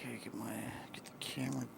Okay, get the camera down.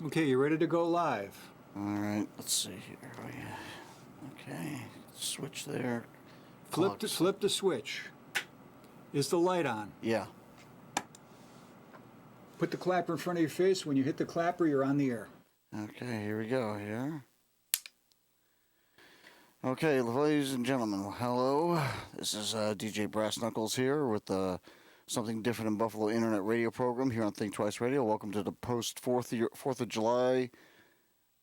Okay, you ready to go live? All right, let's see here. Oh, yeah. Okay, switch there. Flip the switch. Is the light on? Yeah. Put the clapper in front of your face. When you hit the clapper, you're on the air. Okay, here we go here. Okay, ladies and gentlemen, hello. This is DJ Brass Knuckles here with Something Different in Buffalo Internet Radio program here on Think Twice Radio. Welcome to the post 4th of July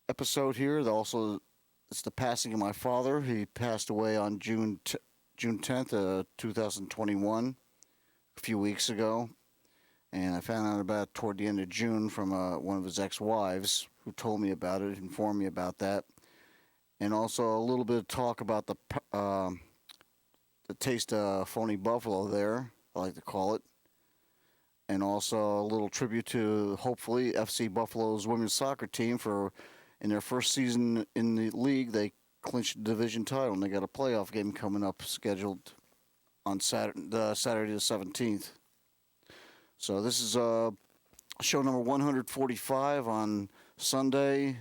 episode here. It's the passing of my father. He passed away on June 10th, 2021, a few weeks ago. And I found out about it toward the end of June from one of his ex-wives who told me about it, informed me about that. And also a little bit of talk about the taste of phony buffalo there, I like to call it. And also a little tribute to, hopefully, FC Buffalo's women's soccer team in their first season in the league. They clinched the division title, and they got a playoff game coming up scheduled on Saturday the 17th. So this is show number 145 on Sunday,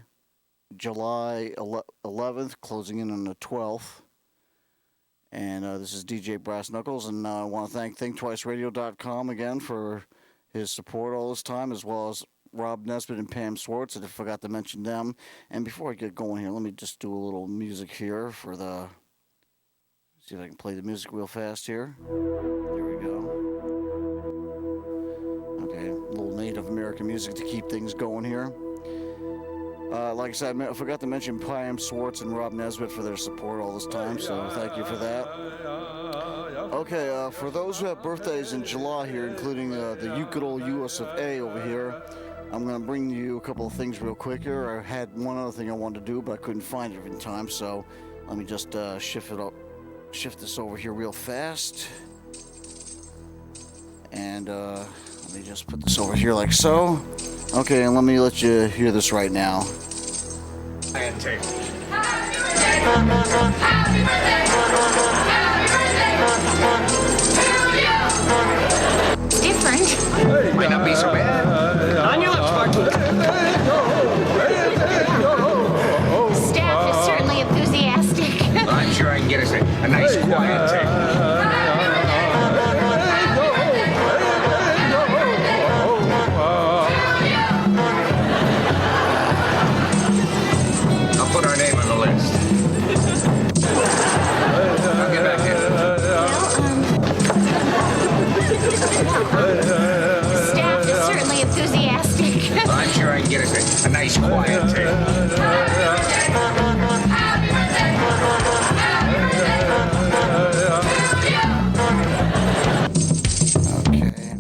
July 11th, closing in on the 12th. And this is DJ Brass Knuckles, and I want to thank ThinkTwiceRadio.com again for his support all this time, as well as Rob Nesbitt and Pam Swartz. I forgot to mention them. And before I get going here, let me just do a little music here for see if I can play the music real fast here. There we go. Okay, a little Native American music to keep things going here. Like I said, I forgot to mention Pam Swartz and Rob Nesbitt for their support all this time, so thank you for that. Okay, for those who have birthdays in July here, including the good old US of A over here, I'm going to bring you a couple of things real quick here. I had one other thing I wanted to do, but I couldn't find it in time, so let me just shift this over here real fast. And let me just put this over here like so. Okay, and let me let you hear this right now. And take. It's different. Might not be so bad. On your lips, Mark. Staff is certainly enthusiastic. I'm sure I can get us a nice quiet take. Put our name on the list. I'll get back here. Staff is certainly enthusiastic. I'm sure I can get us a nice quiet take. Okay.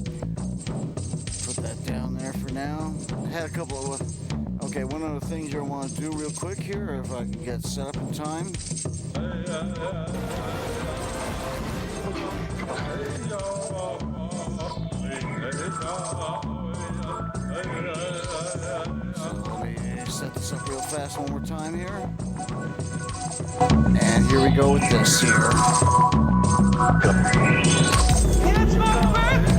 Put that down there for now. I had a couple of... Okay, one of the things I want to do real quick here, if I can get set up in time. So let me set this up real fast one more time here. And here we go with this here. It's my birthday! It's my birthday!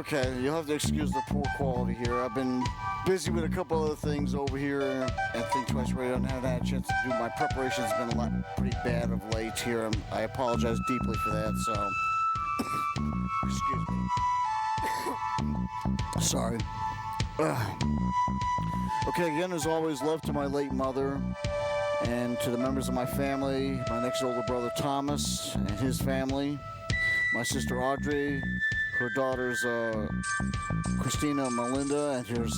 Okay, you'll have to excuse the poor quality here. I've been busy with a couple other things over here at Think Twice Radio. I haven't had a chance to do my preparation's been pretty bad of late here. I apologize deeply for that, so excuse me. Sorry. Okay, again, as always, love to my late mother and to the members of my family, my next older brother Thomas and his family, my sister Audrey, her daughters Christina and Melinda, and her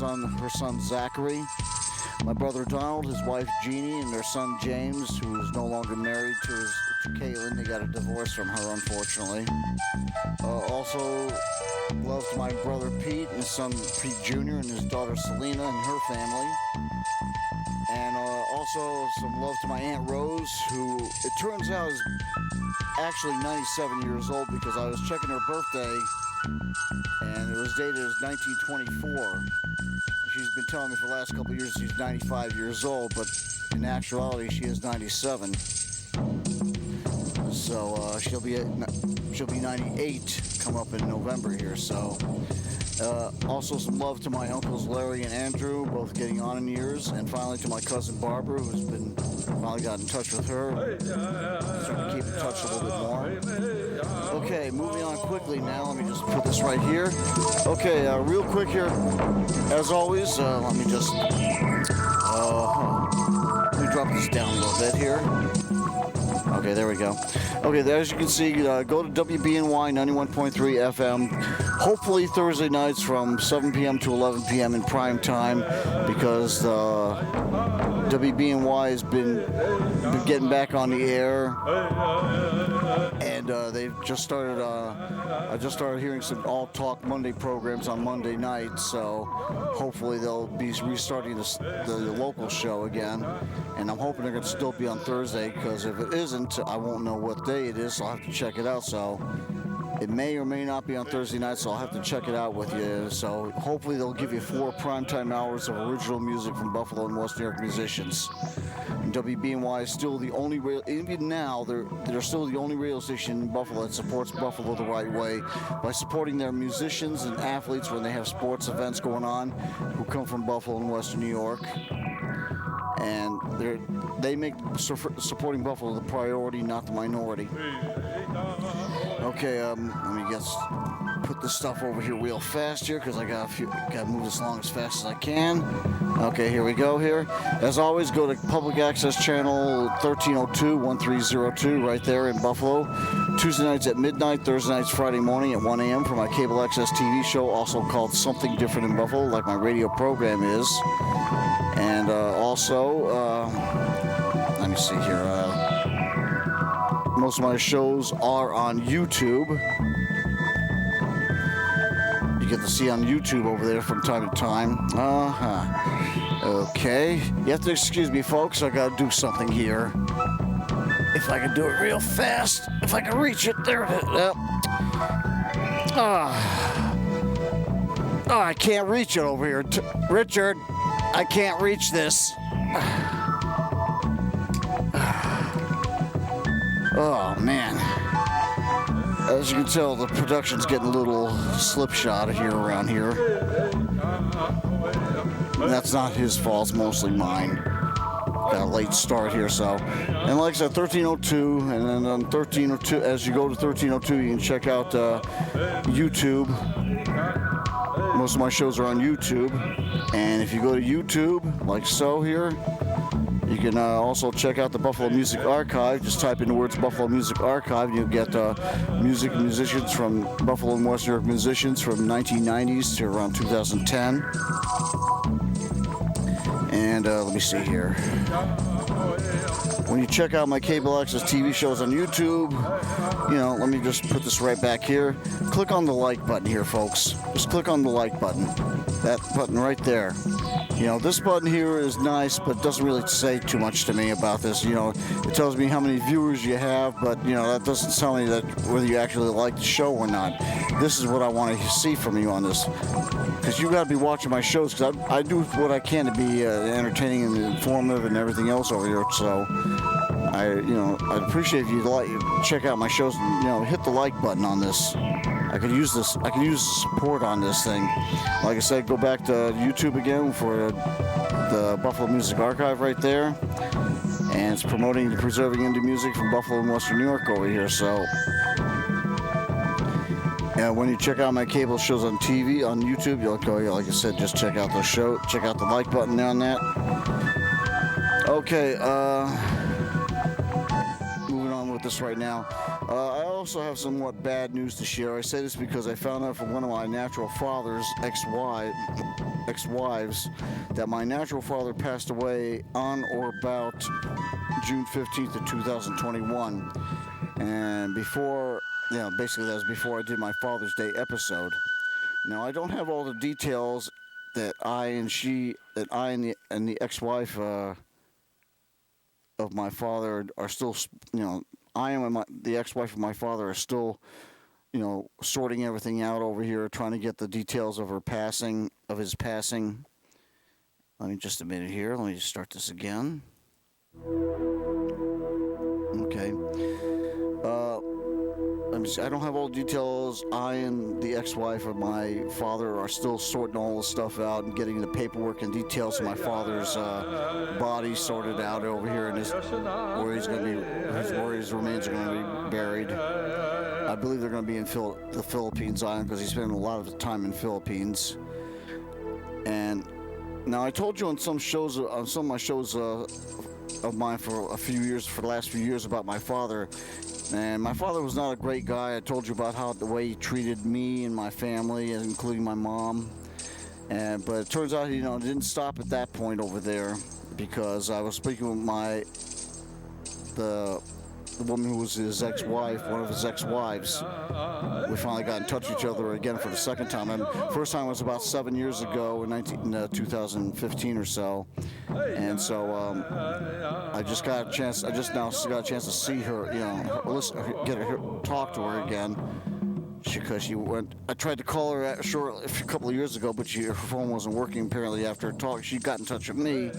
son Zachary, my brother Donald, his wife Jeannie, and their son James, who is no longer married to Caitlin. He got a divorce from her, unfortunately. Also, love to my brother Pete and his son Pete Jr. and his daughter Selena and her family. And also some love to my Aunt Rose, who it turns out is actually 97 years old because I was checking her birthday and it was dated as 1924. She's been telling me for the last couple of years she's 95 years old, but in actuality she is 97. So she'll be 98 come up in November here. So also some love to my uncles Larry and Andrew, both getting on in years, and finally to my cousin Barbara, who's been finally got in touch with her. Starting to keep in touch a little bit more. Okay, moving on quickly now. Let me just put this right here. Okay, real quick here, as always. Let me just let me drop this down a little bit here. Okay, there we go. Okay, as you can see, go to WBNY 91.3 FM. Hopefully Thursday nights from 7 p.m. to 11 p.m. in prime time, because WBNY has been getting back on the air, and they've just started. I just started hearing some All Talk Monday programs on Monday nights, so hopefully they'll be restarting the local show again, and I'm hoping they're going to still be on Thursday, because if it isn't, I won't know what day it is, so I'll have to check it out. So it may or may not be on Thursday night, so I'll have to check it out with you. So hopefully they'll give you 4 primetime hours of original music from Buffalo and West New York musicians. And WBNY is still the only even now they're still the only radio station in Buffalo that supports Buffalo the right way, by supporting their musicians and athletes when they have sports events going on who come from Buffalo and Western New York. And they make supporting Buffalo the priority, not the minority. Okay, let me just put this stuff over here real fast here, because I gotta move this along as fast as I can. Okay, here we go here. As always, go to Public Access Channel 1302-1302 right there in Buffalo. Tuesday nights at midnight, Thursday nights, Friday morning at 1 a.m. for my cable access TV show, also called Something Different in Buffalo, like my radio program is. And also, let me see here. Most of my shows are on YouTube. You get to see on YouTube over there from time to time. Okay. You have to excuse me, folks. I gotta do something here. If I can do it real fast. If I can reach it. There it is. I can't reach it over here. Richard, I can't reach this. Oh, man. As you can tell, the production's getting a little slipshod here around here. And that's not his fault, it's mostly mine. Got a late start here, so. And like I said, 1302, and then on 1302, as you go to 1302, you can check out YouTube. Most of my shows are on YouTube. And if you go to YouTube, like so here, you can also check out the Buffalo Music Archive. Just type in the words Buffalo Music Archive, and you'll get music and musicians from Buffalo and West New York musicians from 1990s to around 2010. And let me see here. When you check out my cable access TV shows on YouTube, let me just put this right back here. Click on the like button here, folks. Just click on the like button. That button right there. This button here is nice, but doesn't really say too much to me about this. It tells me how many viewers you have, but, that doesn't tell me that whether you actually like the show or not. This is what I want to see from you on this. Because you got to be watching my shows, because I do what I can to be entertaining and informative and everything else over here. So, I'd appreciate if you'd check out my shows and, hit the like button on this. I could use this. I could use support on this thing. Like I said, go back to YouTube again for the Buffalo Music Archive right there, and it's promoting the preserving indie music from Buffalo and Western New York over here. So, when you check out my cable shows on TV on YouTube, you'll go. Like I said, just check out the show. Check out the like button on that. Okay. Moving on with this right now. I also have somewhat bad news to share. I say this because I found out from one of my natural father's ex-wives that my natural father passed away on or about June 15th of 2021. And before, basically that was before I did my Father's Day episode. Now, I don't have all the details that I and the ex-wife of my father are still, I and the ex-wife of my father are still, sorting everything out over here, trying to get the details of his passing. Let me just a minute here. Let me just start this again. Okay. Let me see. I don't have all the details. I and the ex-wife of my father are still sorting all the stuff out and getting the paperwork and details of my father's body sorted out over here in where he's going to be, where his remains are going to be buried. I believe they're going to be in the Philippines Island because he spent a lot of time in Philippines. And now I told you on some of my shows of mine for the last few years about my father. And my father was not a great guy. I told you about the way he treated me and my family, including my mom. But it turns out, it didn't stop at that point over there, because I was speaking with the woman who was his ex-wife, one of his ex-wives. We finally got in touch with each other again for the second time. And first time was about 7 years ago in 2015 or so. And so I just now got a chance to see her, talk to her again. Because she went, I tried to call her a couple of years ago, but her phone wasn't working. Apparently, after a talk, she got in touch with me.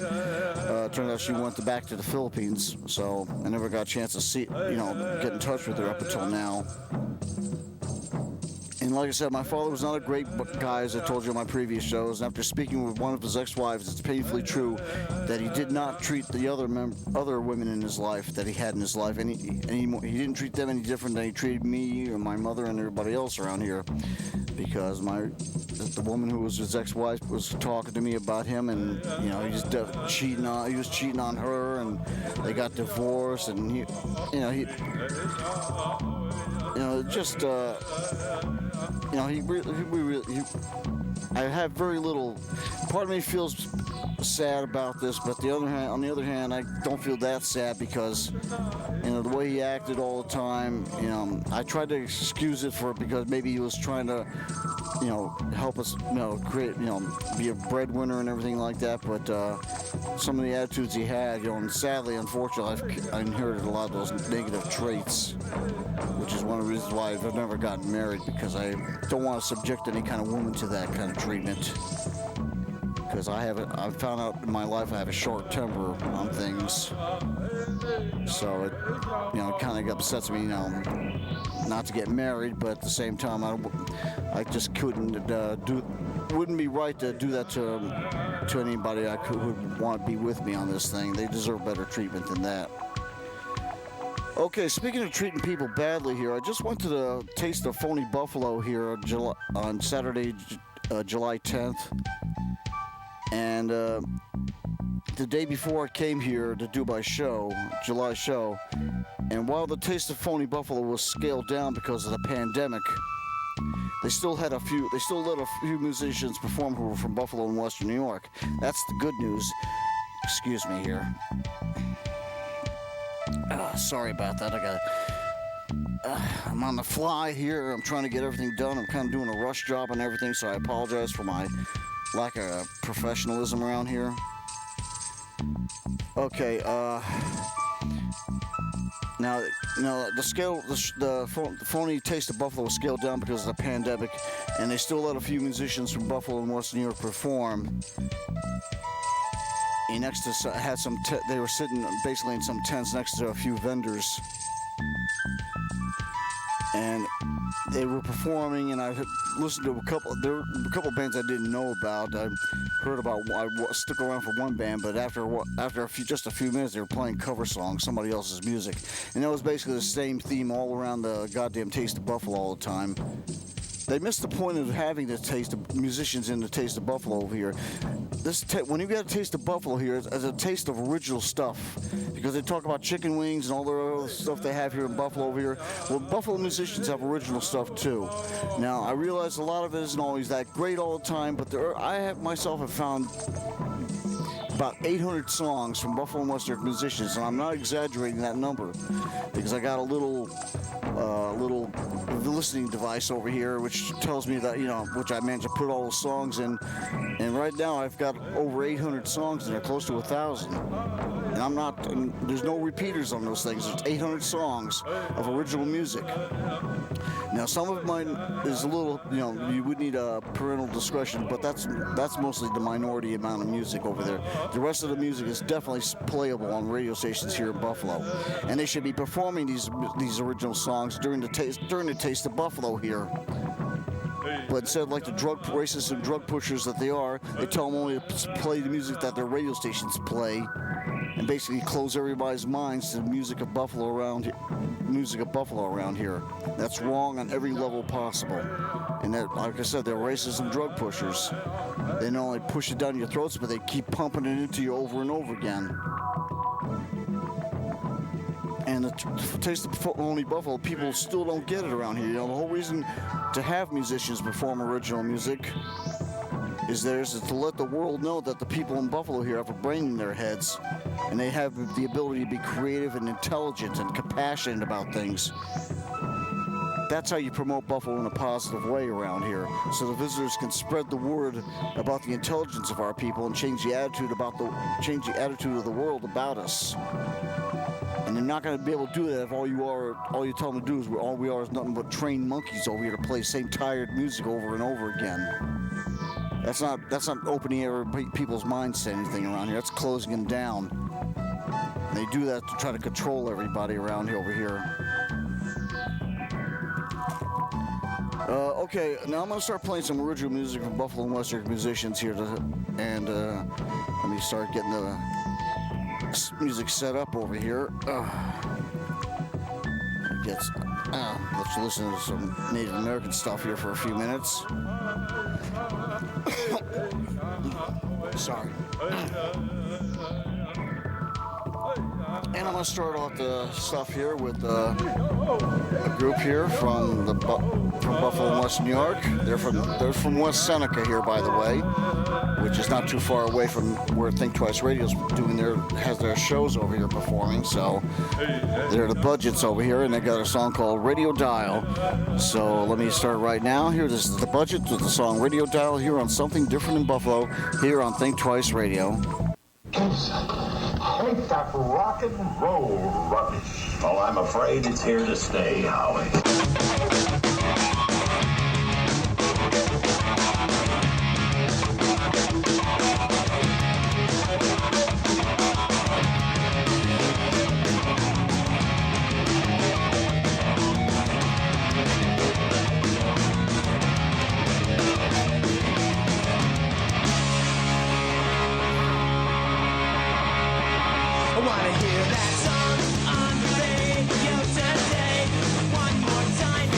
Turned out she went back to the Philippines, so I never got a chance to get in touch with her up until now. And like I said, my father was not a great guy, as I told you on my previous shows. And after speaking with one of his ex-wives, it's painfully true that he did not treat the other women in his life that he had in his life he didn't treat them any different than he treated me or my mother and everybody else around here. Because the woman who was his ex-wife was talking to me about him, and he was cheating on her, and they got divorced, and I have very little. Part of me feels sad about this, but on the other hand, I don't feel that sad because, the way he acted all the time. I tried to excuse it because maybe he was trying to, help us, create, be a breadwinner and everything like that. But some of the attitudes he had, and sadly, unfortunately, I inherited a lot of those negative traits, which is one of the reasons why I've never gotten married, because I don't want to subject any kind of woman to that kind of treatment. Because I've found out in my life I have a short temper on things. So it kind of upsets me, not to get married, but at the same time, I just wouldn't be right to do that to anybody who would want to be with me on this thing. They deserve better treatment than that. Okay, speaking of treating people badly here, I just went to the Taste of Phony Buffalo here on Saturday, July 10th. And the day before I came here to do my July show, and while the Taste of Phony Buffalo was scaled down because of the pandemic, they still let a few musicians perform who were from Buffalo and Western New York. That's the good news. Excuse me here. Sorry about that. I'm on the fly here. I'm trying to get everything done. I'm kind of doing a rush job and everything, so I apologize for my lack of professionalism around here. Okay, now the Phony Taste of Buffalo was scaled down because of the pandemic, and they still let a few musicians from Buffalo and Western New York perform. He they were sitting basically in some tents next to a few vendors. And they were performing, and I had listened to a couple. There were a couple bands I didn't know about. I heard about. I stuck around for one band, but after just a few minutes, they were playing cover songs, somebody else's music, and that was basically the same theme all around the goddamn Taste of Buffalo all the time. They missed the point of having the Taste of musicians in the Taste of Buffalo over here. When you get a Taste of Buffalo here, it's a taste of original stuff, because they talk about chicken wings and all the other stuff they have here in Buffalo over here. Well, Buffalo musicians have original stuff too. Now, I realize a lot of it isn't always that great all the time, but I have found about 800 songs from Buffalo and Western musicians, and I'm not exaggerating that number, because I got a little listening device over here which tells me that, which I managed to put all the songs in, and right now I've got over 800 songs and they're close to 1,000, and there's no repeaters on those things. There's 800 songs of original music. Now, some of mine is a little, you would need a parental discretion, but that's mostly the minority amount of music over there. The rest of the music is definitely playable on radio stations here in Buffalo, and they should be performing these original songs during the Taste of Buffalo here. But instead, like the racist and drug pushers that they are, they tell them only to play the music that their radio stations play, and basically close everybody's minds to the music of Buffalo around here. That's wrong on every level possible. And that, like I said, they're racist and drug pushers. They not only push it down your throats, but they keep pumping it into you over and over again. And the Taste of Phony Buffalo, people still don't get it around here. The whole reason to have musicians perform original music is to let the world know that the people in Buffalo here have a brain in their heads, and they have the ability to be creative and intelligent and compassionate about things. That's how you promote Buffalo in a positive way around here, so the visitors can spread the word about the intelligence of our people and change the attitude of the world about us. And you're not going to be able to do that if all you tell them to do is all we are is nothing but trained monkeys over here to play the same tired music over and over again. That's not opening people's minds to anything around here. That's closing them down. And they do that to try to control everybody around here over here. Okay, now I'm going to start playing some original music from Buffalo and Western musicians here, and let me start getting the music set up over here. Let's listen to some Native American stuff here for a few minutes. Sorry. And I'm going to start off the stuff here with a group here from Buffalo and West New York. They're from West Seneca here, by the way, which is not too far away from where Think Twice Radio has their shows over here performing. So they're the Budgets over here, and they got a song called Radio Dial. So let me start right now. Here, this is the Budget with the song Radio Dial here on Something Different in Buffalo here on Think Twice Radio. Ain't that rock and roll rubbish? Well, I'm afraid it's here to stay, Howie. Wanna hear that song on the radio today? One more time.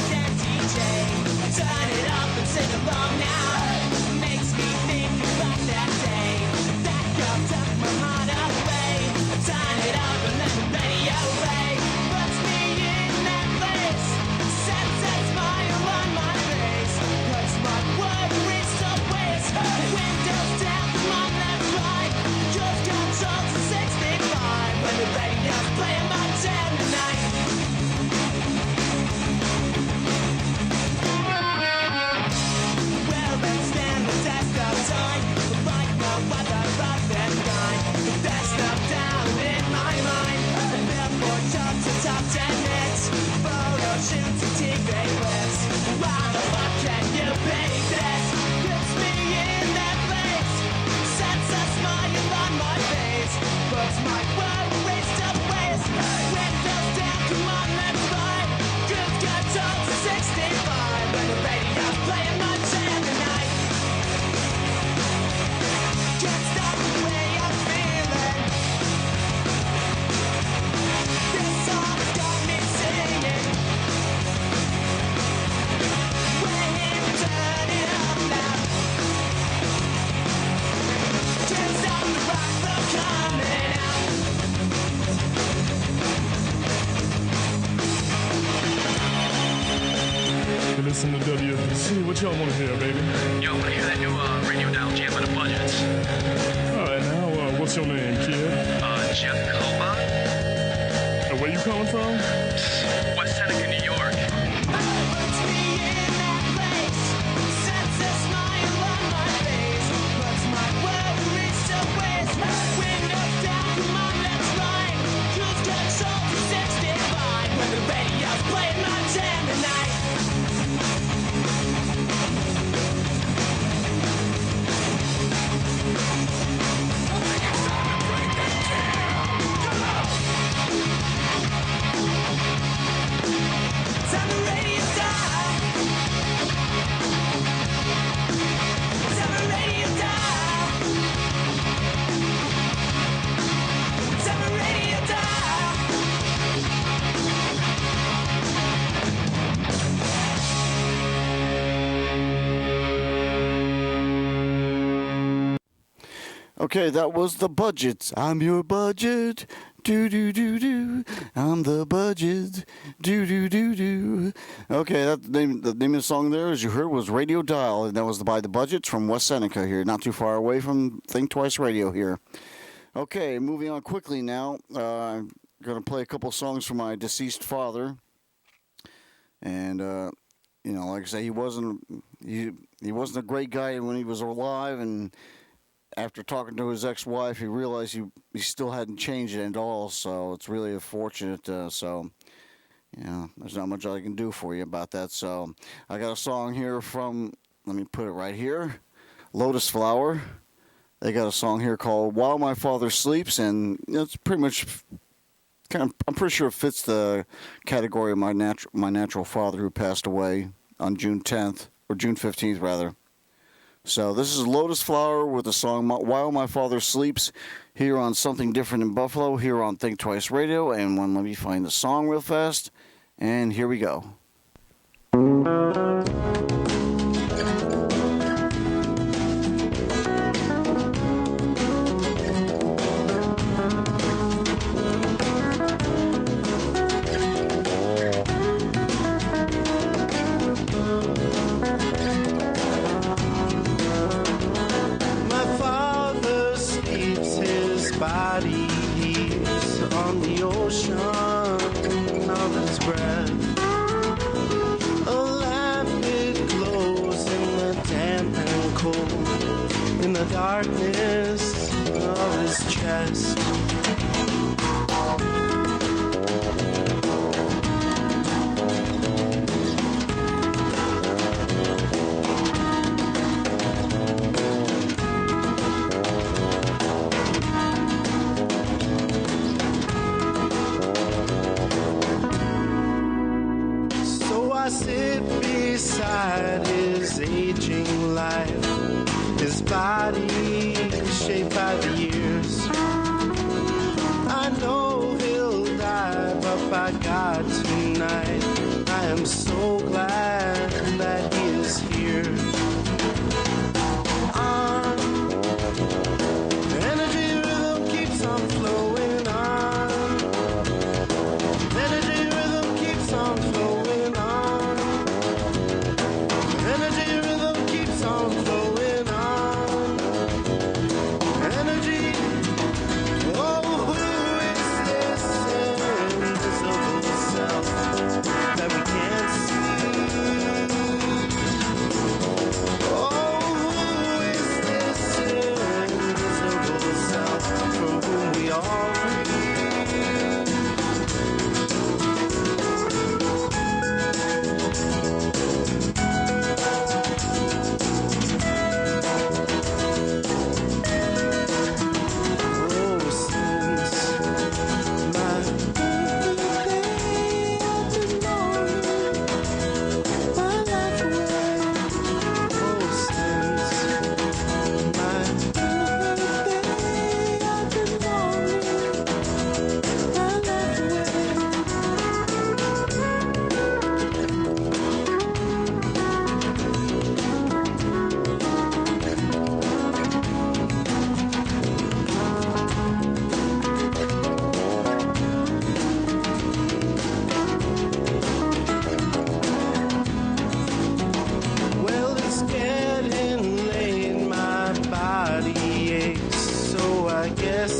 see, what y'all want to hear, baby? Yo, I want to hear that new radio dial jam by the Budgets. All right, now, what's your name, kid? Jacoba? And where you coming from? West Seneca, New York. Okay, that was the Budgets. I'm your budget. Do do do do. I'm the budget. Do do do do. Okay, the name of the song there, as you heard, was Radio Dial, and that was by the Budgets from West Seneca here, not too far away from Think Twice Radio here. Okay, moving on quickly now. I'm going to play a couple songs from my deceased father, and you know, like I say, he wasn't a great guy when he was alive, and after talking to his ex-wife, he realized he still hadn't changed it at all, so it's really unfortunate. So, you know, there's not much I can do for you about that. So, I got a song here from, let me put it right here, Lotus Flower. They got a song here called While My Father Sleeps, and it's pretty much I'm pretty sure it fits the category of my natural father who passed away on June 10th, or June 15th, rather. So this is Lotus Flower with the song While My Father Sleeps here on Something Different in Buffalo, here on Think Twice Radio. And let me find the song real fast. And here we go. Body heaves on the ocean of his breath. A lamp it glows in the damp and cold, in the darkness of his chest. I sit beside his aging life, his body shaped by the years. I know he'll die, but by God tonight, I am so glad that he is here. The energy rhythm keeps on flowing on. The energy rhythm keeps on flowing.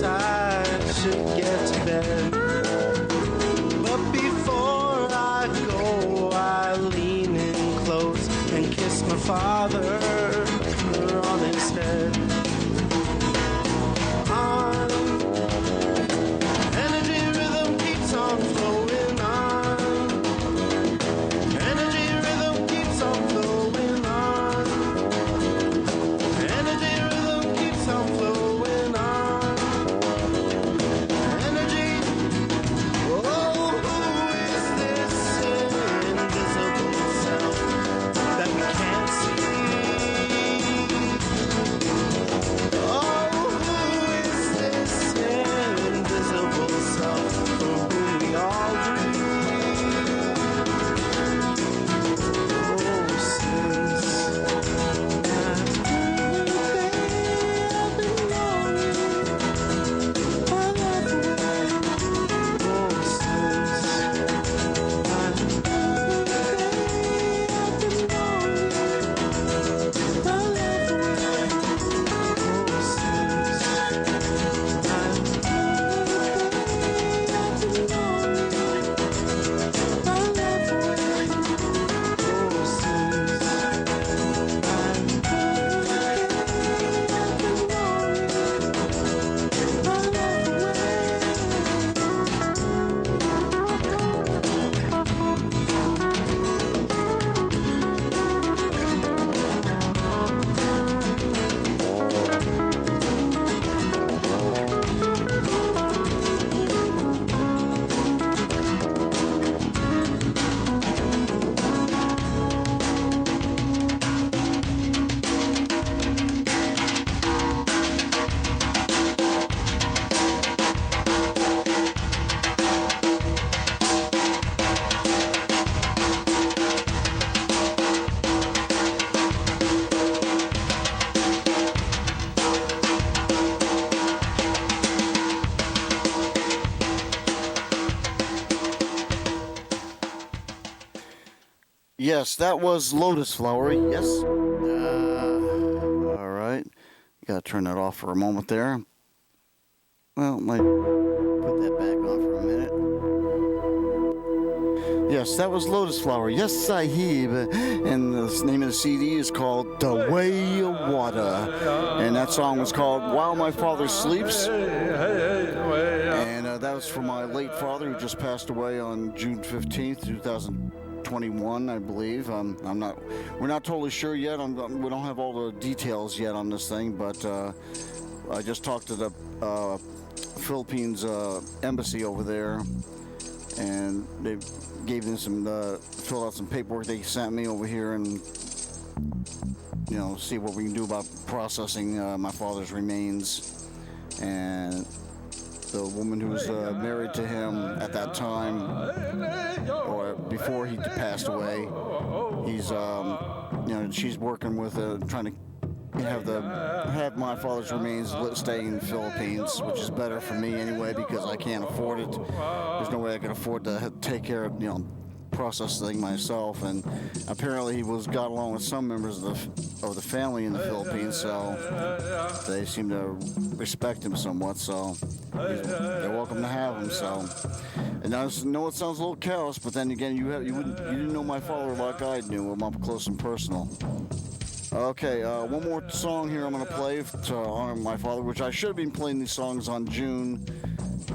I should get to bed. But before I go, I lean in close and kiss my father on his head. Energy rhythm keeps on flowing on. Energy rhythm keeps on flowing on. Energy rhythm keeps on flowing on. Energy. Oh, who is this invisible self that we can't see? Oh, who is this invisible self for whom we all dream? Oh, since that day I've been longing for love away. Oh, since that day I've been longing for love away. Oh, since that day I've been longing for love away. Oh, since Yes, that was Lotus Flower. Yes. All right. Got to turn that off for a moment there. Well, might put that back on for a minute. Yes, that was Lotus Flower. Yes, Sahib. And the name of the CD is called The Way of Water. And that song was called While My Father Sleeps. And that was for my late father who just passed away on June 15th, 2021, I believe. We're not totally sure yet. We don't have all the details yet on this thing, but I just talked to the Philippines embassy over there, and they gave them filled out some paperwork they sent me over here, and see what we can do about processing my father's remains. And the woman who was married to him at that time, or before he passed away, he's she's working with trying to have my father's remains stay in the Philippines, which is better for me anyway because I can't afford it. There's no way I can afford to take care of process the thing myself. And apparently he got along with some members of the family in the Philippines, so they seem to respect him somewhat. So they're welcome to have him. So, and I know it sounds a little callous, but then again, you didn't know my father like I knew him up close and personal. Okay, one more song here I'm going to play to honor my father, which I should have been playing these songs on June,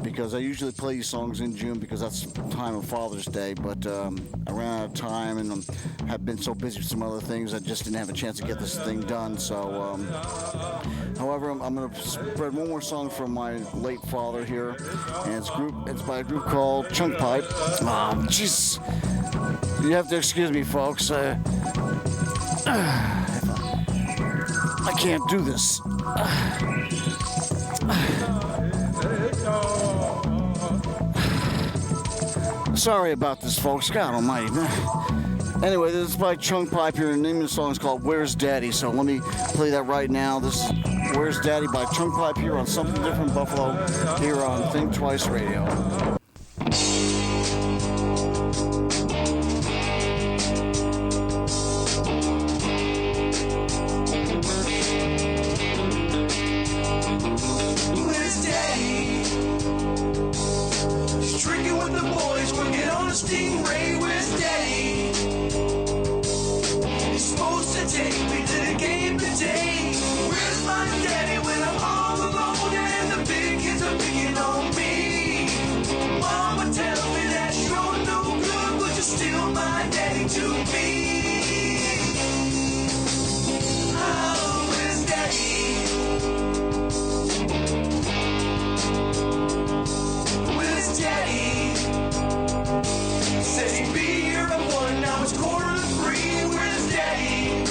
because I usually play these songs in June because that's the time of Father's Day, but I ran out of time and have been so busy with some other things I just didn't have a chance to get this thing done. So, however, I'm going to spread one more song from my late father here, and it's by a group called Chunk Pipe. Jeez, you have to excuse me, folks. I can't do this. Sorry about this, folks. God almighty. Anyway, this is by Chunk Pipe here, and the name of the song is called Where's Daddy? So let me play that right now. This is Where's Daddy by Chunk Pipe here on Something Different Buffalo here on Think Twice Radio. Where's Daddy? with the boys, working on a stingray. Where's Daddy? He's supposed to take me to the game today. Where's my daddy when I'm all alone and the big kids are picking on me? Mama tells me that you're no good, but you're still my daddy to me. Oh, where's Daddy? Where's Daddy? Said he'd be here at 1, now it's 2:45. Where's Daddy?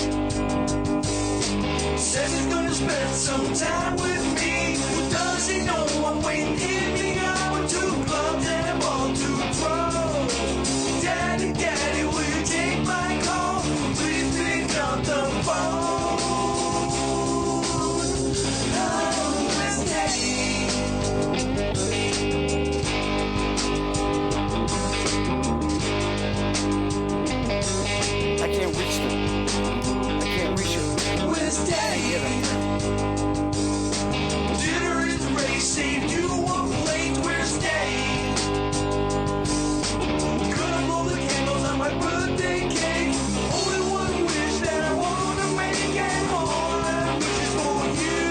Says he's gonna spend some time with me. But does he know I'm waiting in the hour? 2 clubs and a ball to throw. Daddy, Daddy, will you take my call? Please pick up the phone. Oh, where's Daddy? I can't reach it. I can't reach it. Where's Daddy? Dinner is ready, saved you a plate. Where's Daddy? Gonna blow the candles on my birthday cake. Only one wish that I wanna make, and all I wish is for you.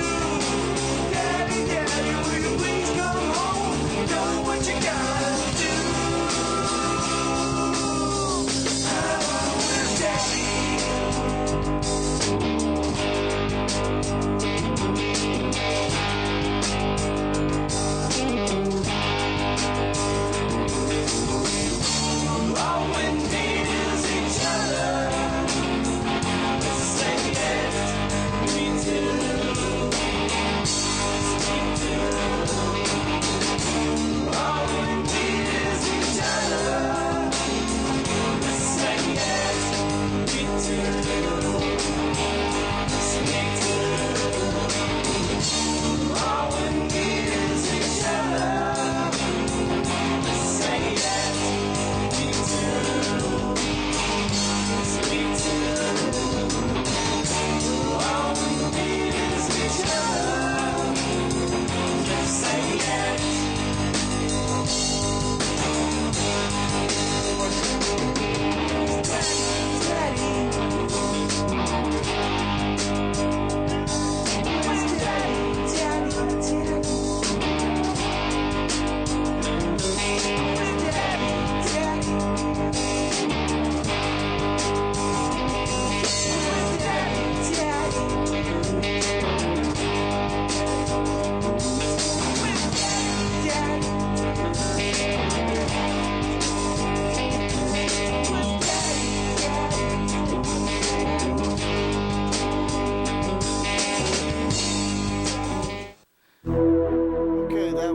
Daddy, Daddy, will you please come home? Know what you gotta do. Oh, where's Daddy? All we need is each other. Say yes, me too. All we need is each other. Say yes, me too. Me too. All we need is each other. Say yes, me too. Me too. All we need is each other. Say yes. Daddy, Okay, that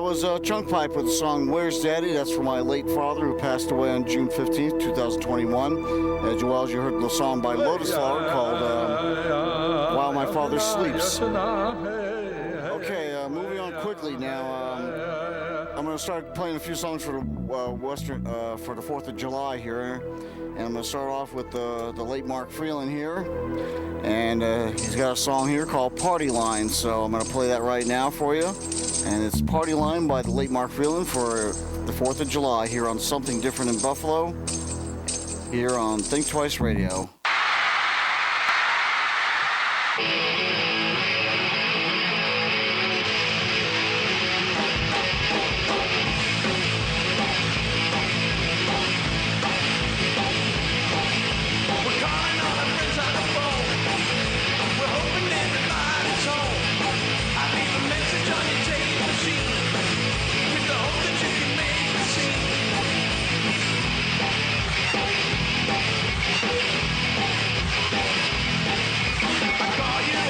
was Chunk Pipe with the song Where's Daddy? That's for my late father who passed away on June 15th, 2021. As well as you heard the song by Lotus Flower called While My Father Sleeps. Okay, moving on quickly now. I'm going to start playing a few songs for the for the 4th of July here. And I'm going to start off with the late Mark Freeland here. And he's got a song here called Party Line. So I'm going to play that right now for you. And it's Party Line by the late Mark Freeland for the 4th of July here on Something Different in Buffalo, here on Think Twice Radio. I call you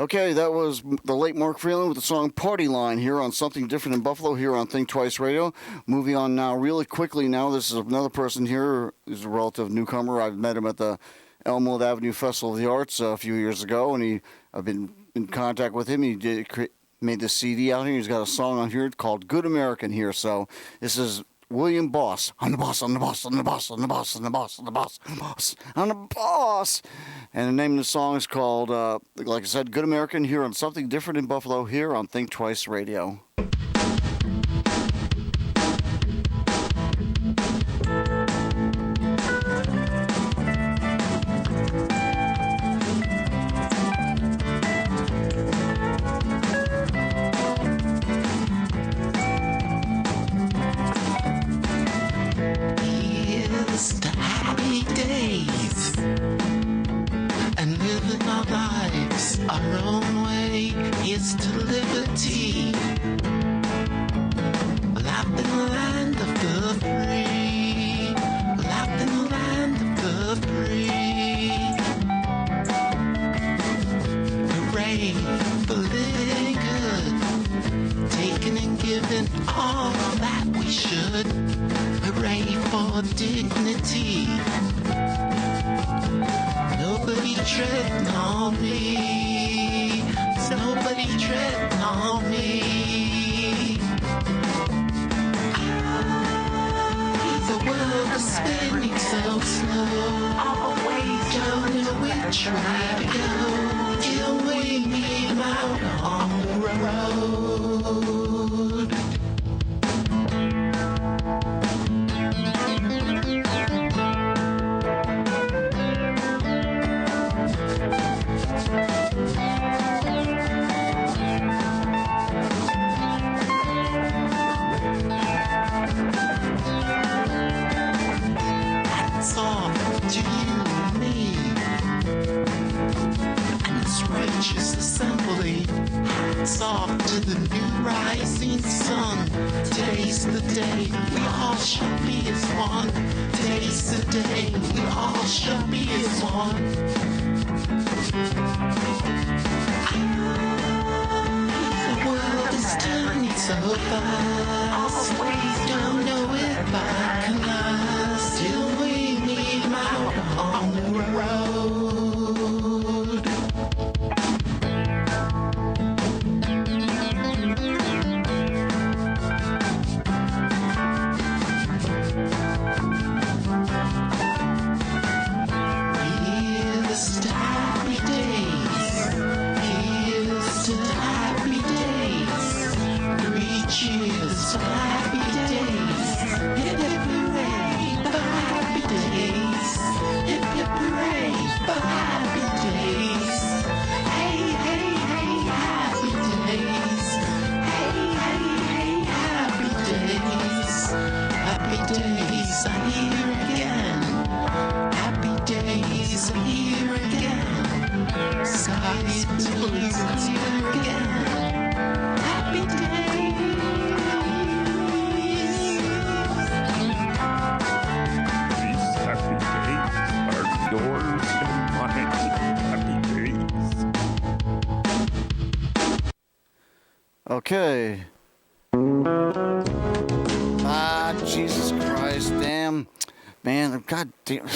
Okay, that was the late Mark Freeland with the song Party Line here on Something Different in Buffalo here on Think Twice Radio. Moving on now really quickly now. This is another person here who's a relative newcomer. I've met him at the Elmwood Avenue Festival of the Arts a few years ago, and I've been in contact with him. He made this CD out here. He's got a song on here called Good American here. So this is William Boss. I'm the boss, I'm the boss, I'm the boss, I'm the boss, I'm the boss, I'm the boss, I'm the boss, I'm the boss. And the name of the song is called, like I said, Good American here on Something Different in Buffalo here on Think Twice Radio. Our own way is to liberty. Life in the land of the free. Life in the land of the free. Hooray for living good. Taking and giving all that we should. Hooray for dignity. Nobody treading on me. Nobody treading on me. The world is spinning so slow. Always don't know which way to go. Till we meet out on the road. Hats off to the new rising sun. Today's the day we all shall be as one. Today's the day we all shall be as one. The world is turning so fast. Always don't know if I can last. Till we meet out on the road. Cheers to happy days. Hip hip hooray for happy days. Hip hip hooray for happy days. Hey, hey, hey, happy days. Hey, hey, hey, happy days. Happy days are here again. Happy days are here again. Skies blue are here again. Happy days. Yours and mine. Happy days. Okay. Jesus Christ, damn. Man, God damn.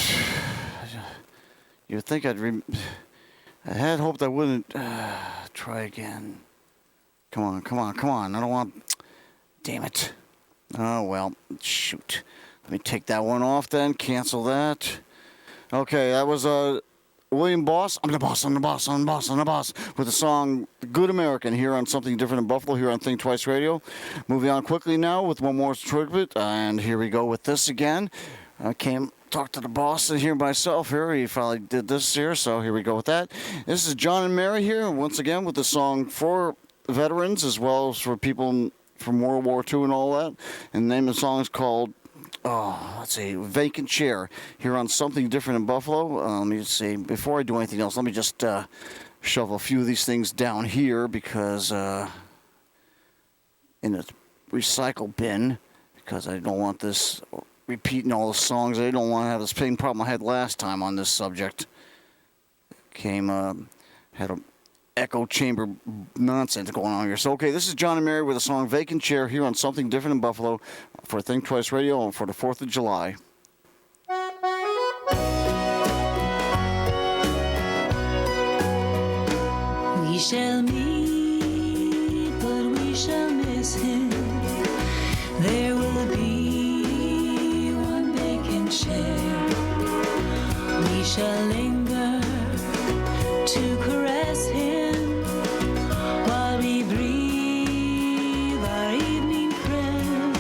You'd think I had hoped I wouldn't try again. Come on, come on, come on. I don't want... Damn it. Oh, well, shoot. Let me take that one off then. Cancel that. Okay, that was William Boss. I'm the boss, I'm the boss, I'm the boss, I'm the boss. With the song Good American here on Something Different in Buffalo here on Think Twice Radio. Moving on quickly now with one more tribute. And here we go with this again. I came... talk to the boss here myself here. He finally did this here, so here we go with that. This is John and Mary here, once again, with the song for veterans as well as for people from World War II and all that. And the name of the song is called, let's see, Vacant Chair here on Something Different in Buffalo. Let me see, before I do anything else, let me just shove a few of these things down here because in the recycle bin, because I don't want this... repeating all the songs. I don't want to have the same problem I had last time on this subject. Had a echo chamber nonsense going on here. So, okay, this is John and Mary with a song Vacant Chair here on Something Different in Buffalo for Think Twice Radio and for the 4th of July. We shall meet, but we shall miss him. There will be one vacant chair. We shall linger to caress him while we breathe our evening prayer.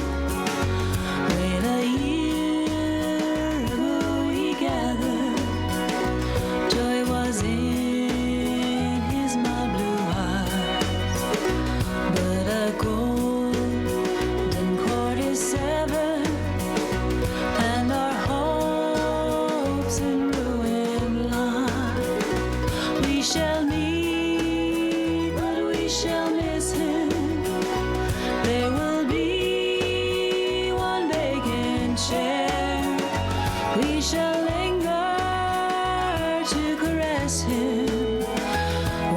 When a year ago we gathered, joy was in his mild blue eyes, but a golden cord is severed, and our hopes in ruin lie. We shall meet, but we shall miss him. There will be one vacant chair. We shall linger to caress him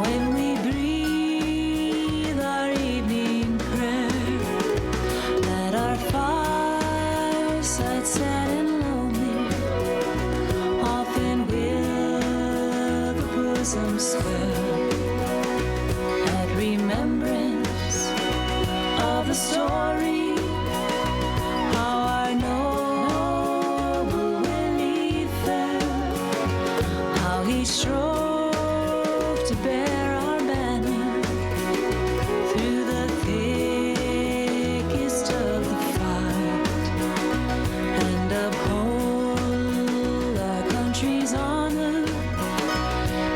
when we breathe our evening prayer. At our fireside sad and lonely, often will the bosom swell at remembrance of the story, how our noble Willie fell, how he strove to bear our banner through the thickest of the fight, and uphold our country's honor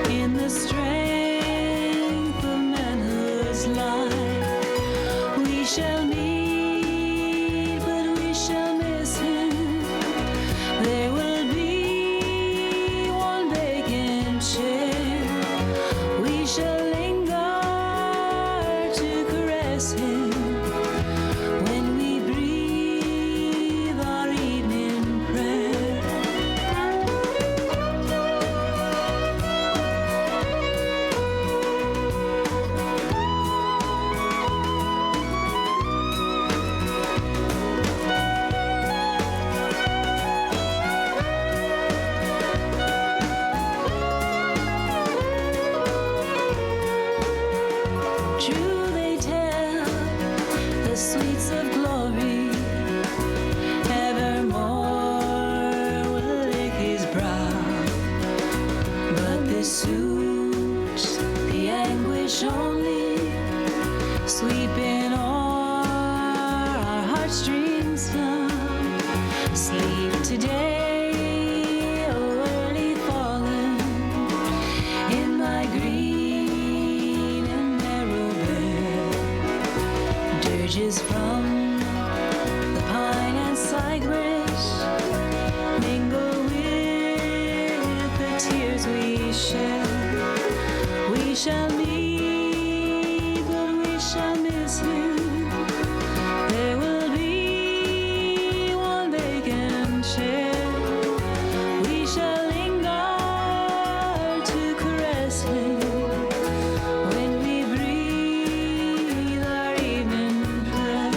in the strength of manhood's life. We shall meet, but we shall miss him. There will be one vacant chair. We shall linger to caress him when we breathe our evening prayer. True they tell, the sweets of glory evermore will lick his brow, but this suits the anguish only, sweeping o'er our heartstrings now. Sleep today, O early fallen, in my green and narrow bed. Dirges from the pine and cypress mingle with the tears we shed. We shall meet, but we shall miss him. There will be one vacant chair. We shall linger to caress him when we breathe our evening prayer.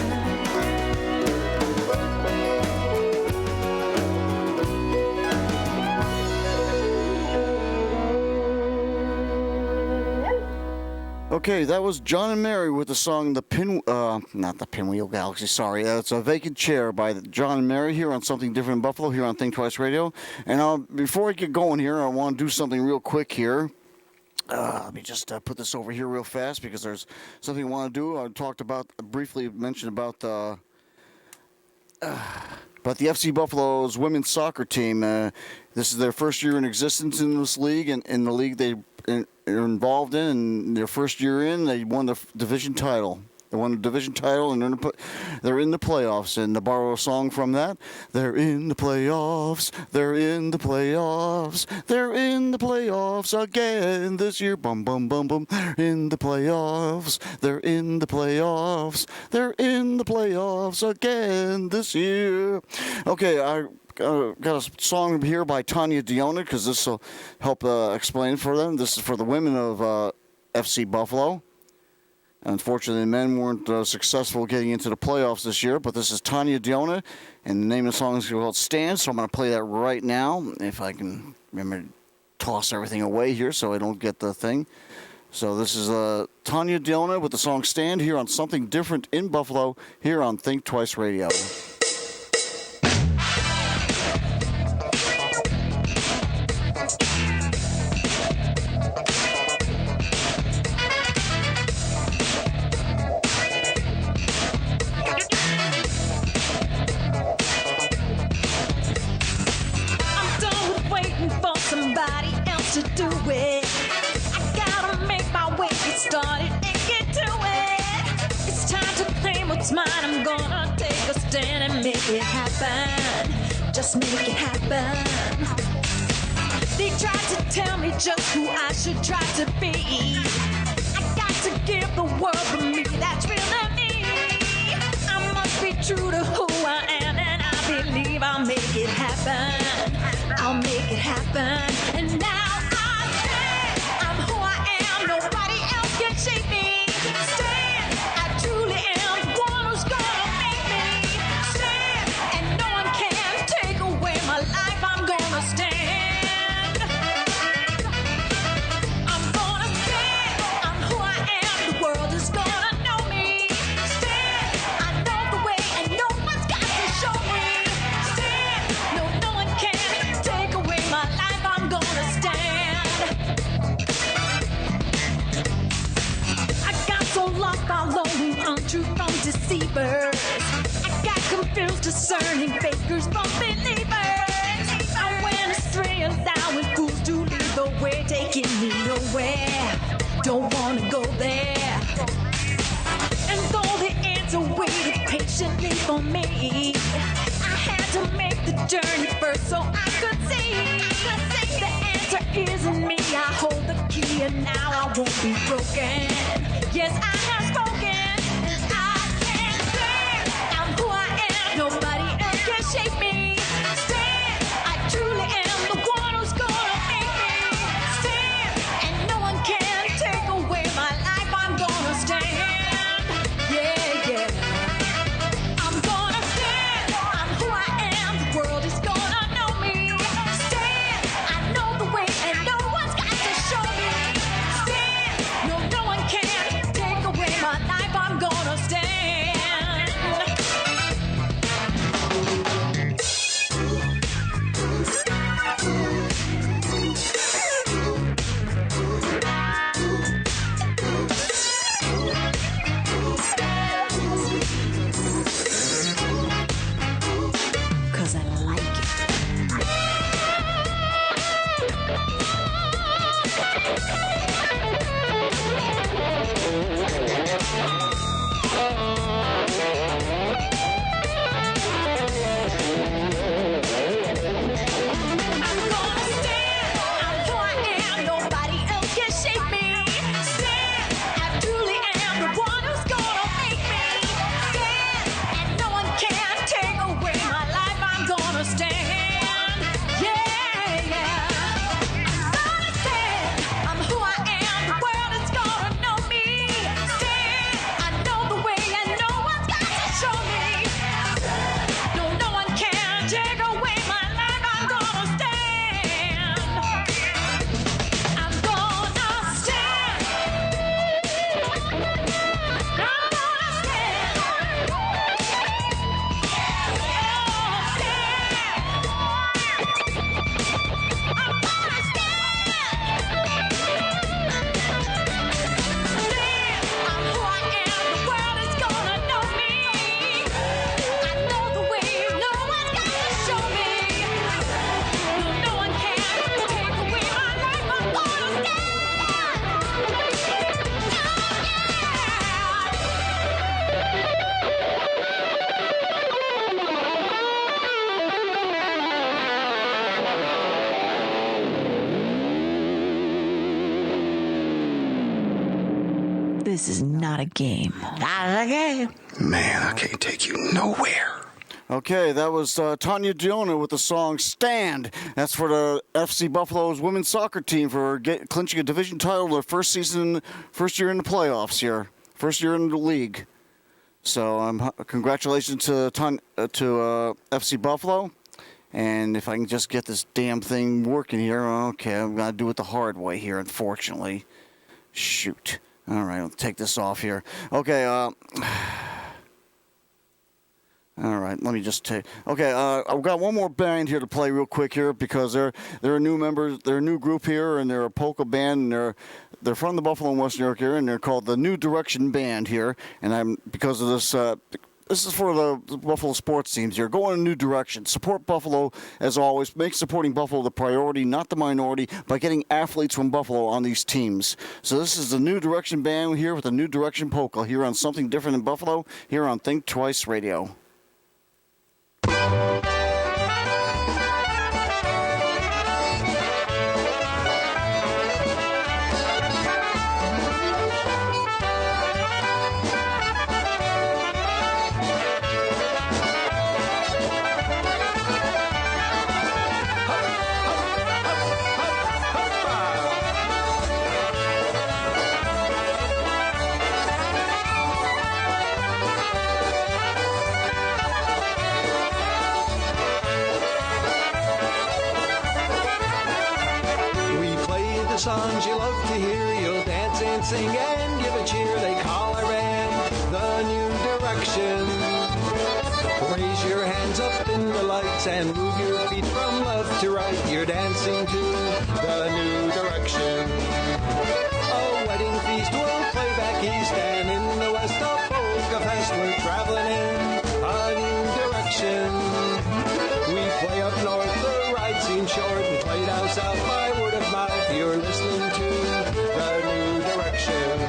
Okay, that was John and Mary with the song not the Pinwheel Galaxy, sorry. It's a Vacant Chair by John and Mary here on Something Different in Buffalo, here on Think Twice Radio. And before I get going here, I want to do something real quick here. Let me just put this over here real fast because there's something I want to do. I briefly mentioned about the FC Buffalo's women's soccer team. This is their first year in existence in this league, and in the league they are involved in. And their first year in, they won the division title. They won the division title, and they're in the playoffs. And to borrow a song from that, they're in the playoffs, they're in the playoffs, they're in the playoffs again this year. Bum, bum, bum, bum. They're in the playoffs, they're in the playoffs, they're in the playoffs again this year. Okay, I got a song here by Tanya Diona because this will help explain for them. This is for the women of FC Buffalo. Unfortunately, the men weren't successful getting into the playoffs this year, but this is Tanya Diona, and the name of the song is called Stand, so I'm going to play that right now, if I can remember to toss everything away here so I don't get the thing. So this is Tanya Diona with the song Stand here on Something Different in Buffalo, here on Think Twice Radio. To do it, I gotta make my way, get started and get to it. It's time to claim what's mine. I'm gonna take a stand and make it happen. Just make it happen. They tried to tell me just who I should try to be. I got to give the world for me, that's really me. I must be true to who I am, and I believe I'll make it happen. I'll make it happen. And now nobody else can shake me. Stand, I truly am the one who's gonna make me stand, and no one can take away my life. I'm gonna stand. I'm gonna stand. I'm who I am. The world is gonna know me. Stand, I know the way, and no one's got to show me. Stand, no one can take away my life. I'm gonna stand. So lost, following untruth from deceivers. I got confused, discerning fakers from believers. I went astray, allowing fools to lead the way, taking me nowhere. Don't wanna go there. And though the answer waited patiently for me, I had to make the journey first so I could see. The answer is in me. I hold the key, and now I won't be broken. Yes, I have spoken, and I can stand. I'm who I am, nobody else can shake me. Stand, I truly am the one who's gonna make me stand, and no one can take away my life. I'm gonna stand, yeah, yeah. I'm gonna stand, I'm who I am, the world is gonna know me. Stand, I know the way, and no one's got to show me. Stand, no one can take away my life. I'm gonna stand. Cause I like it. This is not a game. Not a game. Man, I can't take you nowhere. Okay, that was Tanya Diona with the song "Stand." That's for the FC Buffalo's women's soccer team for clinching a division title in their first year in the playoffs here, first year in the league. So congratulations to FC Buffalo. And if I can just get this damn thing working here, okay, I'm going to do it the hard way here, unfortunately. Shoot. All right, I'll take this off here. Okay, all right, let me just take... Okay, I've got one more band here to play real quick here because they're a new member, they're a new group here, and they're a polka band, and they're from the Buffalo and West New York here, and they're called the New Direction Band here. And because of this... This is for the Buffalo sports teams here. Go in a new direction. Support Buffalo, as always. Make supporting Buffalo the priority, not the minority, by getting athletes from Buffalo on these teams. So this is the New Direction Band here with the New Direction Polka here on Something Different in Buffalo, here on Think Twice Radio. Songs you love to hear, you'll dance and sing and give a cheer. They call our band the New Direction. Raise your hands up in the lights and move your feet from left to right. You're dancing to the New Direction. A wedding feast will play back east, and in the west a polka fest. We're traveling in a new direction. We play up north, the ride seems short, and play down south by word of mouth. You're listening to the New Direction.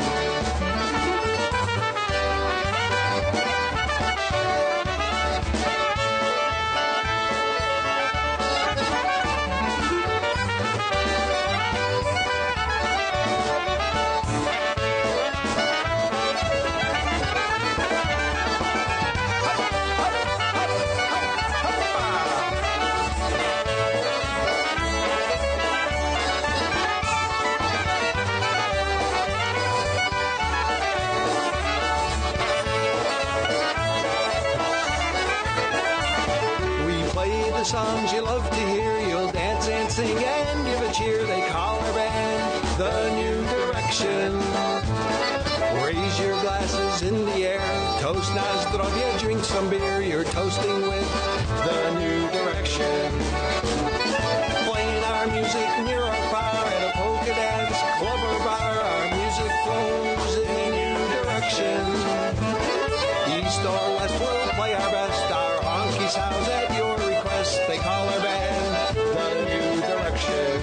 Songs you love to hear, you'll dance and sing and give a cheer. They call our band the New Direction. Raise your glasses in the air, toast na zdrowie, drink some beer. You're toasting with the New Direction. Playing our music near our fire at a polka dance club or bar. Our music flows in a new direction. East or west, we'll play our best. Our honky sounds at your request. They call our band the New Direction.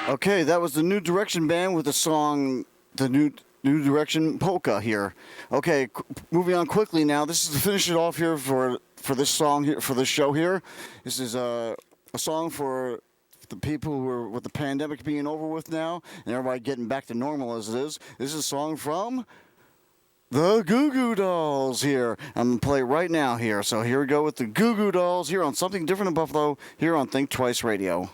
Okay, that was the New Direction Band with the song The New Direction Polka here. Okay, moving on quickly now. This is to finish it off here for this song here, for this show here. This is a song for the people who are with the pandemic being over with now and everybody getting back to normal as it is. This is a song from the Goo Goo Dolls here. I'm going to play it right now here. So here we go with the Goo Goo Dolls here on Something Different in Buffalo here on Think Twice Radio.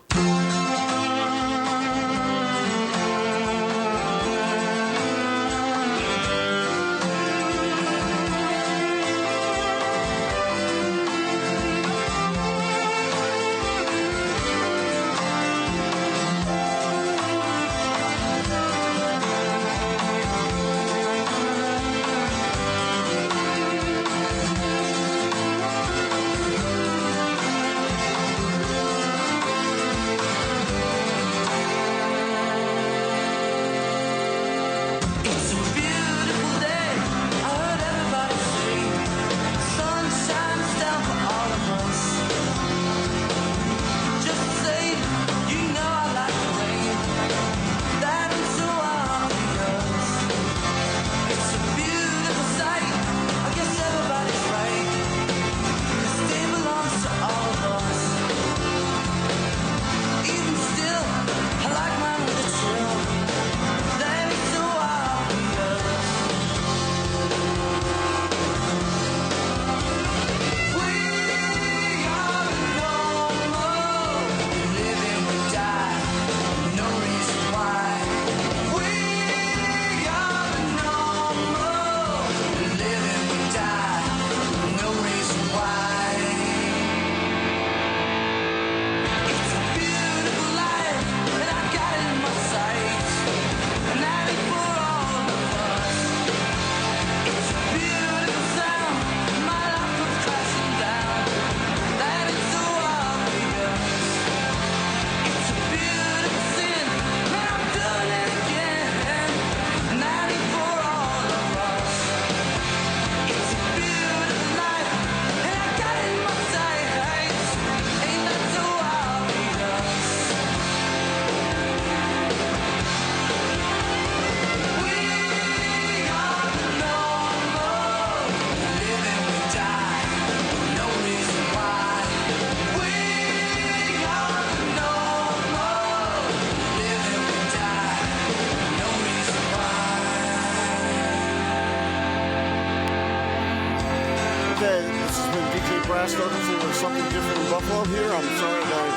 Brass Knuckles with something different in Buffalo here. I'm sorry that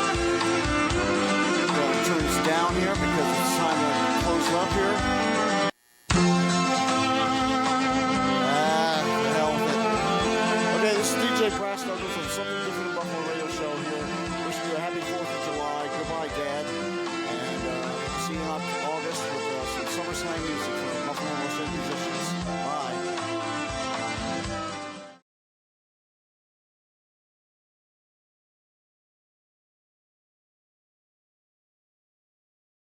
I turn this down here because it's time to close it up here. The hell with it. Okay, this is DJ Brass Knuckles with something different in Buffalo radio show here. Wishing you a happy 4th of July. Goodbye, Dad. And see you in August with some SummerSlam music.